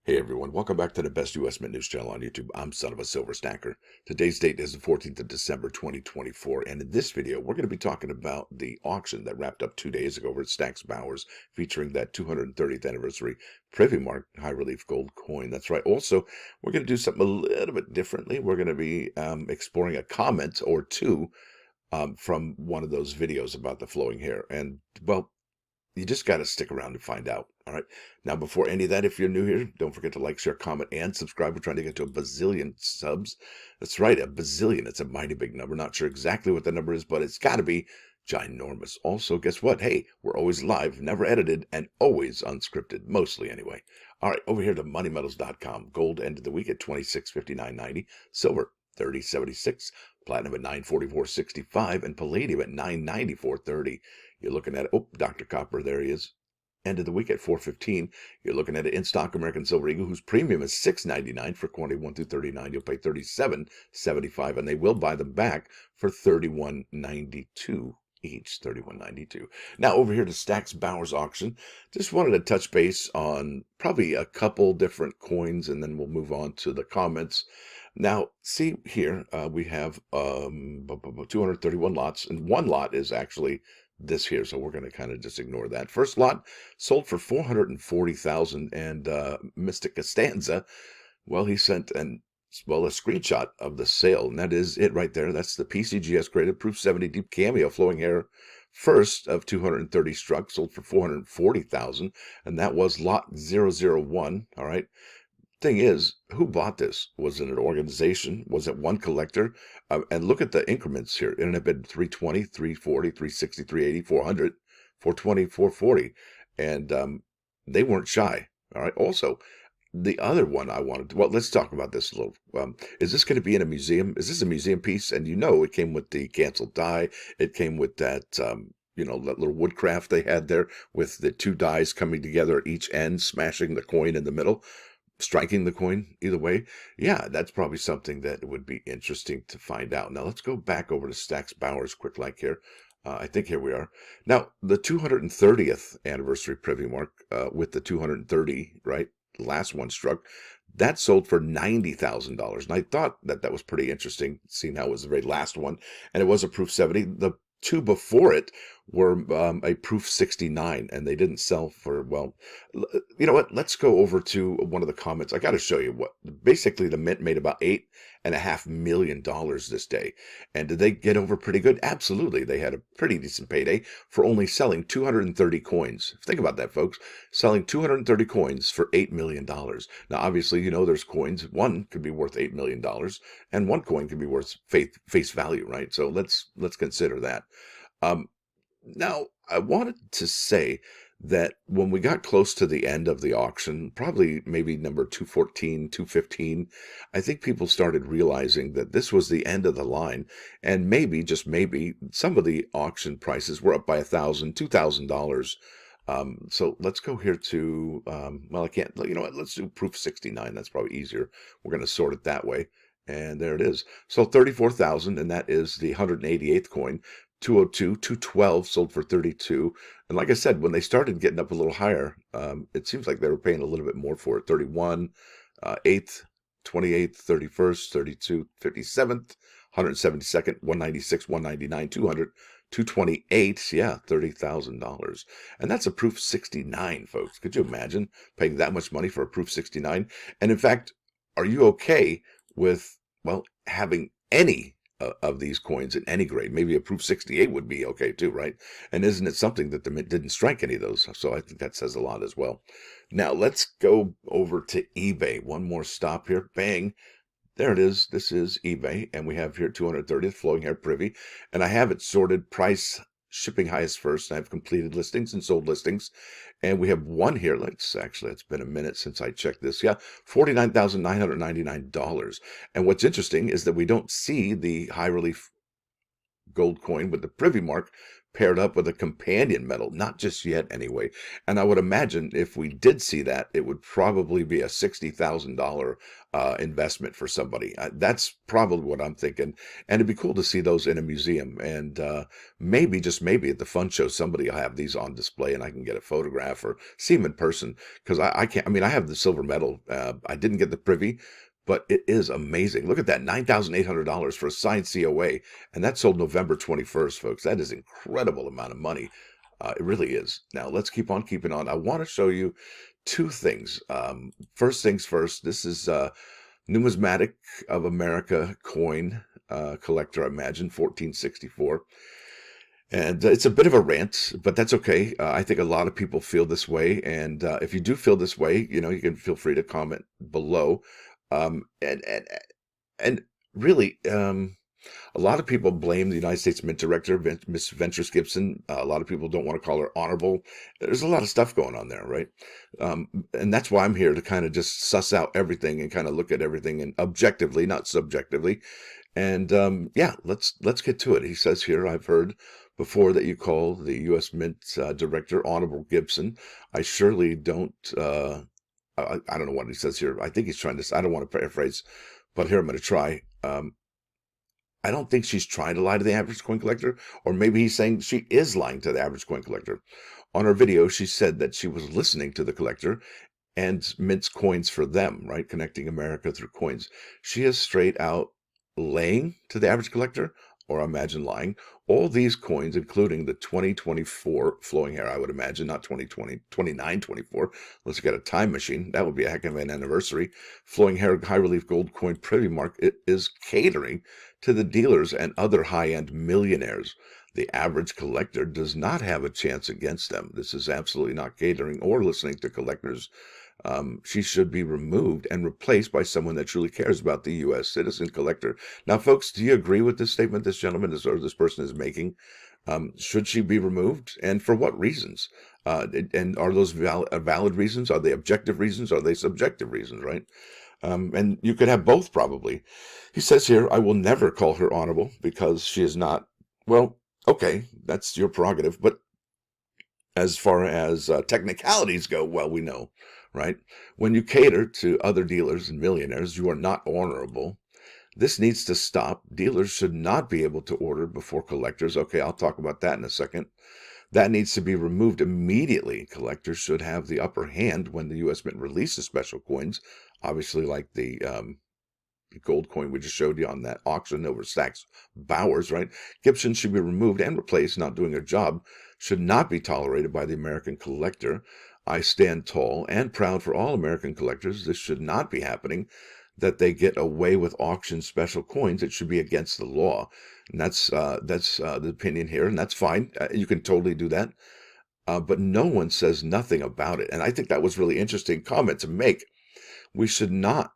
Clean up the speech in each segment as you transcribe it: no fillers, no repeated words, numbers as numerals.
Hey everyone, welcome back to the best US Mint news channel on YouTube. I'm Son of a Silver Stacker. Today's date is the 14th of December 2024, and in this video we're going to be talking about the auction that wrapped up 2 days ago over at Stack's Bowers, featuring that 230th anniversary Privy Mark high relief gold coin. That's right. Also, we're going to do something a little bit differently. We're going to be exploring a comment or two from one of those videos about the flowing hair, and well, you just got to stick around to find out. All right. Now, before any of that, if you're new here, don't forget to like, share, comment, and subscribe. We're trying to get to a bazillion subs. That's right, a bazillion. It's a mighty big number. Not sure exactly what the number is, but it's got to be ginormous. Also, guess what? Hey, we're always live, never edited, and always unscripted, mostly anyway. All right, over here to moneymetals.com. Gold ended the week at $26.59.90. Silver, $30.76. Platinum at $944.65. And palladium at $994.30. You're looking at, oh, Dr. Copper, there he is. End of the week at $4.15. You're looking at an in-stock American Silver Eagle whose premium is $6.99 for quantity 1 through 39. You'll pay $37.75, and they will buy them back for $31.92 each. $31.92. Now over here to Stack's Bowers auction. Just wanted to touch base on probably a couple different coins, and then we'll move on to the comments. Now, see here, we have 231 lots, and one lot is actually this here, so we're going to kind of just ignore that. First lot sold for $440,000, and Mystic Costanza, well, he sent a screenshot of the sale, and that is it right there. That's the PCGS graded Proof 70 Deep Cameo Flowing Hair first of 230 struck, sold for $440,000, and that was lot 001. All right. Thing is, who bought this? Was it an organization? Was it one collector? And look at the increments here. Internet bid 320, 340, 360, 380, 400, 420, 440. And they weren't shy. All right. Also, the other one I wanted to, well, let's talk about this a little. Is this going to be in a museum? Is this a museum piece? And you know, it came with the canceled die. It came with that, that little woodcraft they had there with the two dies coming together at each end, smashing the coin in the middle, striking the coin either way. Yeah, that's probably something that would be interesting to find out. Now let's go back over to Stack's Bowers quick like here. I think here we are. Now, the 230th anniversary Privy Mark with the 230, right? The last one struck. That sold for $90,000. And I thought that was pretty interesting, seeing how it was the very last one. And it was a Proof 70. The two before it were a Proof 69, and they didn't sell for, well, you know what? Let's go over to one of the comments. I got to show you what, basically the Mint made about $8.5 million this day. And did they get over pretty good? Absolutely. They had a pretty decent payday for only selling 230 coins. Think about that, folks. Selling 230 coins for $8 million. Now, obviously, you know, there's coins. One could be worth $8 million, and one coin could be worth face value, right? So let's consider that. Now, I wanted to say that when we got close to the end of the auction, probably maybe number 214, 215, I think people started realizing that this was the end of the line. And maybe, just maybe, some of the auction prices were up by $1,000, $2,000. So let's go here to, well, I can't, you know what, let's do Proof 69. That's probably easier. We're going to sort it that way. And there it is. So 34,000, and that is the 188th coin. 202, 212 sold for 32. And like I said, when they started getting up a little higher, it seems like they were paying a little bit more for it. 31, 8th, 28th, 31st, 32, 57th, 172nd, 196, 199, 200, 228. Yeah, $30,000. And that's a Proof 69, folks. Could you imagine paying that much money for a Proof 69? And in fact, are you okay with, well, having any of these coins in any grade? Maybe a Proof 68 would be okay too, right? And isn't it something that the Mint didn't strike any of those? So I think that says a lot as well. Now let's go over to eBay. One more stop here. Bang. There it is. This is eBay, and we have here 230th Flowing Hair Privy, and I have it sorted price, shipping highest first. I have completed listings and sold listings, and we have one here. It's been a minute since I checked this. Yeah, $49,999. And what's interesting is that we don't see the high relief gold coin with the privy mark paired up with a companion medal. Not just yet, anyway. And I would imagine if we did see that, it would probably be a $60,000 investment for somebody. That's probably what I'm thinking. And it'd be cool to see those in a museum. And maybe, just maybe, at the fun show, somebody will have these on display and I can get a photograph or see them in person. Because I can't, I mean, I have the silver medal. I didn't get the privy, but it is amazing. Look at that, $9,800 for a signed COA. And that sold November 21st, folks. That is an incredible amount of money. It really is. Now, let's keep on keeping on. I want to show you two things. First things first, this is Numismatic of America coin collector, I imagine, 1464. And it's a bit of a rant, but that's okay. I think a lot of people feel this way. And if you do feel this way, you know, you can feel free to comment below. And really, a lot of people blame the United States Mint Director, Miss Ventris Gibson. A lot of people don't want to call her honorable. There's a lot of stuff going on there, right? And that's why I'm here, to kind of just suss out everything and kind of look at everything and objectively, not subjectively. And yeah, let's get to it. He says here, I've heard before that you call the U.S. Mint Director Honorable Gibson. I surely don't. I don't know what he says here. I think he's trying to. I don't want to paraphrase, but here I'm going to try. I don't think she's trying to lie to the average coin collector, or maybe he's saying she is lying to the average coin collector. On her video, she said that she was listening to the collector and mints coins for them, right? Connecting America through coins. She is straight out laying to the average collector, or I imagine lying. All these coins, including the 2024 flowing hair, I would imagine, not 2020, 2924. Let's get a time machine. That would be a heck of an anniversary. Flowing hair, high relief gold coin privy mark. It is catering to the dealers and other high-end millionaires. The average collector does not have a chance against them. This is absolutely not catering or listening to collectors. She should be removed and replaced by someone that truly cares about the U.S. citizen collector. Now, folks, do you agree with this statement this gentleman or this person is making? Should she be removed, and for what reasons? And are those valid reasons? Are they objective reasons? Are they subjective reasons, right? And you could have both, probably. He says here, I will never call her honorable because she is not. Well, okay, that's your prerogative. But as far as technicalities go, well, we know, right? When you cater to other dealers and millionaires, you are not honorable. This needs to stop. Dealers should not be able to order before collectors. Okay, I'll talk about that in a second. That needs to be removed immediately. Collectors should have the upper hand when the U.S. Mint releases special coins, obviously like the gold coin we just showed you on that auction over Saks Bowers, right? Gibson should be removed and replaced. Not doing her job should not be tolerated by the American collector. I stand tall and proud for all American collectors. This should not be happening, that they get away with auction special coins. It should be against the law. And that's the opinion here, and that's fine. You can totally do that. But no one says nothing about it. And I think that was really interesting comment to make. We should not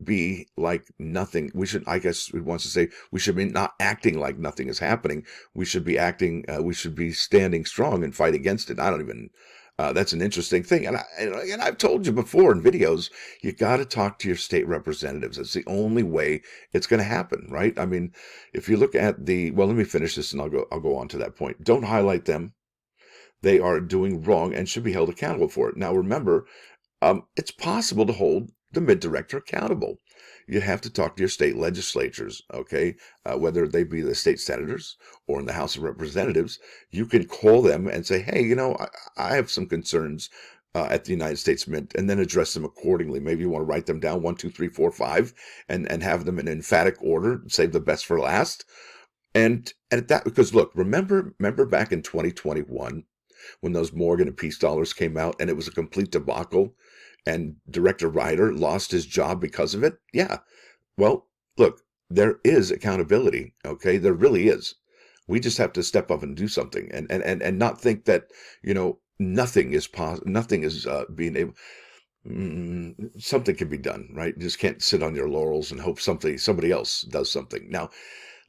be like nothing. We should, I guess he wants to say, we should be not acting like nothing is happening. We should be acting, we should be standing strong and fight against it. I don't even, that's an interesting thing. And I've told you before in videos, you got to talk to your state representatives. It's the only way it's going to happen, right? I mean, if you look at well, let me finish this and I'll go on to that point. Don't highlight them. They are doing wrong and should be held accountable for it. Now, remember, it's possible to hold the Mint Director accountable. You have to talk to your state legislatures, okay? Whether they be the state senators or in the House of Representatives, you can call them and say, hey, you know, I have some concerns at the United States Mint, and then address them accordingly. Maybe you want to write them down, 1, 2, 3, 4, 5, and have them in emphatic order, save the best for last. And at that, because look, remember back in 2021, when those Morgan and Peace dollars came out and it was a complete debacle, and Director Ryder lost his job because of it? Yeah. Well, look, there is accountability, okay? There really is. We just have to step up and do something, and not think that, you know, nothing is being able. Something can be done, right? You just can't sit on your laurels and hope somebody else does something. Now,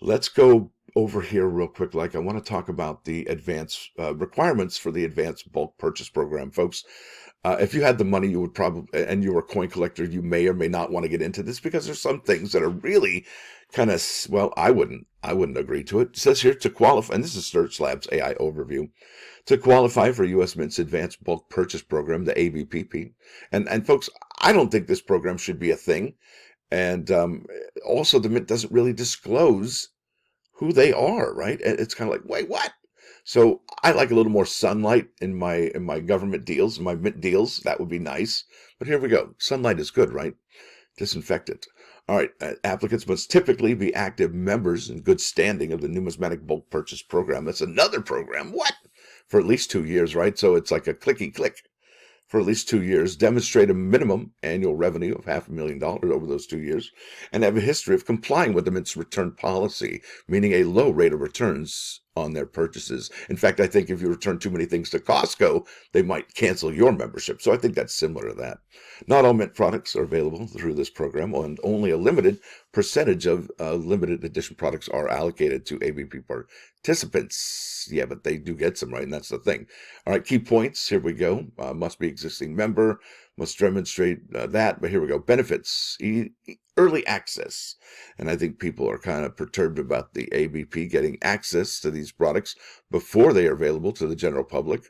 let's go over here real quick. Like, I want to talk about the advanced requirements for the advanced bulk purchase program, folks. If you had the money, you would probably, and you were a coin collector, you may or may not want to get into this because there's some things that are really kind of, well, I wouldn't agree to it. It says here to qualify, and this is Search Labs AI overview, to qualify for U.S. Mint's Advanced Bulk Purchase Program, the ABPP. And folks, I don't think this program should be a thing. And also, the Mint doesn't really disclose who they are, right? And it's kind of like, wait, what? So I like a little more sunlight in my government deals, my Mint deals. That would be nice. But here we go. Sunlight is good, right? Disinfectant. All right. Applicants must typically be active members in good standing of the Numismatic Bulk Purchase Program. That's another program. What? For at least 2 years, right? So it's like a clicky click. For at least 2 years, demonstrate a minimum annual revenue of $500,000 over those 2 years, and have a history of complying with the Mint's return policy, meaning a low rate of returns on their purchases. In fact, I think if you return too many things to Costco, they might cancel your membership. So I think that's similar to that. Not all Mint products are available through this program, and only a limited percentage of limited edition products are allocated to ABP participants. Yeah, but they do get some, right? And that's the thing. All right, key points. Here we go. Must be existing member, must demonstrate that. But here we go. Benefits, early access. And I think people are kind of perturbed about the ABP getting access to these products before they are available to the general public.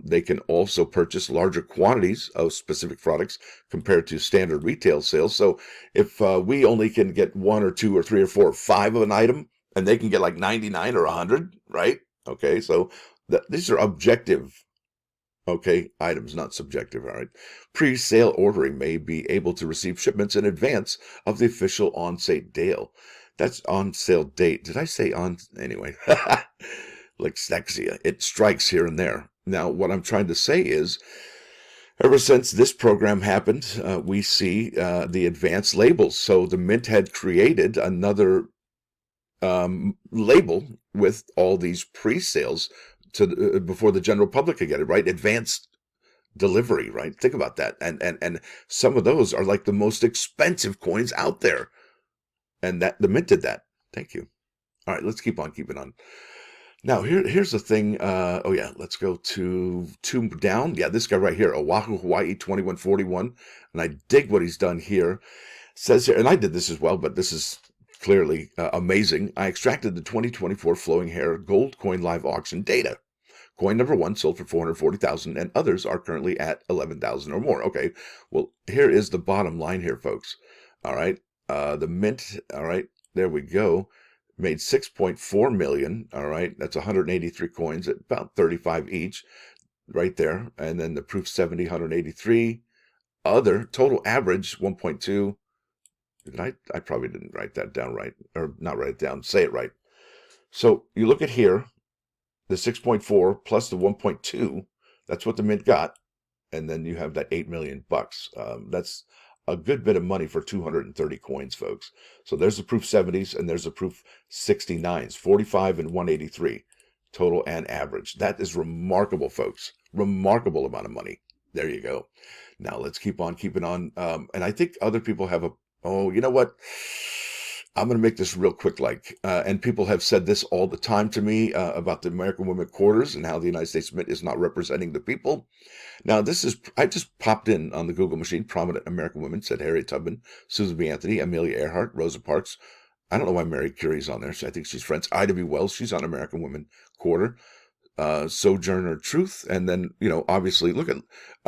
They can also purchase larger quantities of specific products compared to standard retail sales. So if we only can get 1 or 2 or 3 or 4 or 5 of an item, and they can get like 99 or 100, right? Okay, so these are objective, okay, items, not subjective, all right? Pre-sale ordering may be able to receive shipments in advance of the official on-sale date. That's on-sale date. Did I say on? Anyway, like Stexia, it strikes here and there. Now, what I'm trying to say is, ever since this program happened, we see the advanced labels. So the Mint had created another label with all these pre-sales to before the general public could get it, right? Advanced delivery, right? Think about that. And some of those are like the most expensive coins out there. And that the Mint did that. Thank you. All right, let's keep on keeping on. Now, here's the thing. Oh, yeah, let's go to 2 down. Yeah, this guy right here, Oahu, Hawaii, 2141. And I dig what he's done here. Says here, and I did this as well, but this is clearly amazing. I extracted the 2024 Flowing Hair Gold Coin Live Auction data. Coin number 1 sold for 440,000, and others are currently at 11,000 or more. Okay, well, here is the bottom line here, folks. All right, the Mint, all right, there we go, made 6.4 million. All right, that's 183 coins at about 35 each, right there. And then the proof 70, 183. Other total average 1.2. I probably didn't write that down right, or not write it down, say it right. So you look at here, the 6.4 plus the 1.2, that's what the Mint got. And then you have that $8 million bucks. That's a good bit of money for 230 coins, folks. So there's the proof 70s and there's the proof 69s, 45 and 183 total and average. That is remarkable, folks. Remarkable amount of money. There you go. Now let's keep on keeping on. And I think other people have oh, you know what? I'm going to make this real quick, and people have said this all the time to me about the American Women Quarters and how the United States Mint is not representing the people. Now, I just popped in on the Google machine, prominent American women, said Harriet Tubman, Susan B. Anthony, Amelia Earhart, Rosa Parks. I don't know why Mary Curie's on there. So I think she's French. Ida B. Wells, she's on American Women Quarter. Sojourner Truth. And then, obviously, look at,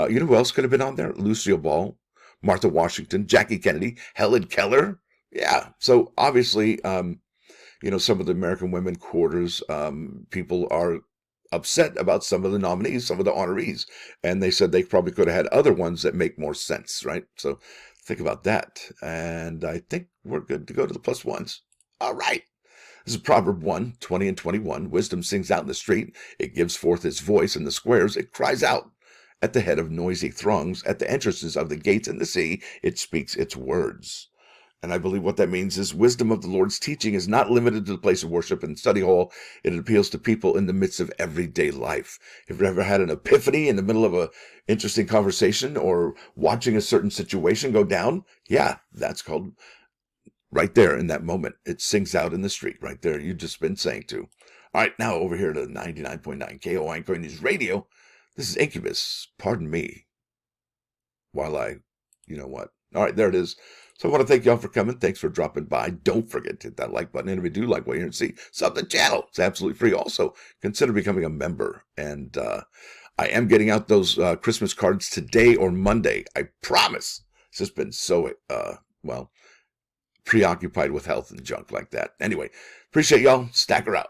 who else could have been on there? Lucille Ball, Martha Washington, Jackie Kennedy, Helen Keller. Yeah. So obviously, some of the American Women Quarters, people are upset about some of the nominees, some of the honorees. And they said they probably could have had other ones that make more sense, right? So think about that. And I think we're good to go to the plus ones. All right. This is Proverb 1, 20 and 21. Wisdom sings out in the street. It gives forth its voice in the squares. It cries out at the head of noisy throngs. At the entrances of the gates in the sea, it speaks its words. And I believe what that means is wisdom of the Lord's teaching is not limited to the place of worship and study hall. It appeals to people in the midst of everyday life. Have you ever had an epiphany in the middle of a interesting conversation or watching a certain situation go down? Yeah, that's called right there in that moment. It sings out in the street right there. You've just been saying to. All right, now over here to 99.9 KOI Coin News Radio. This is Incubus. Pardon me. while I, you know what. All right, there it is. So I want to thank y'all for coming. Thanks for dropping by. Don't forget to hit that like button. And if you do like what you hear and see, sub the channel. It's absolutely free. Also, consider becoming a member. And I am getting out those Christmas cards today or Monday. I promise. It's just been so, well, preoccupied with health and junk like that. Anyway, appreciate y'all. Stacker out.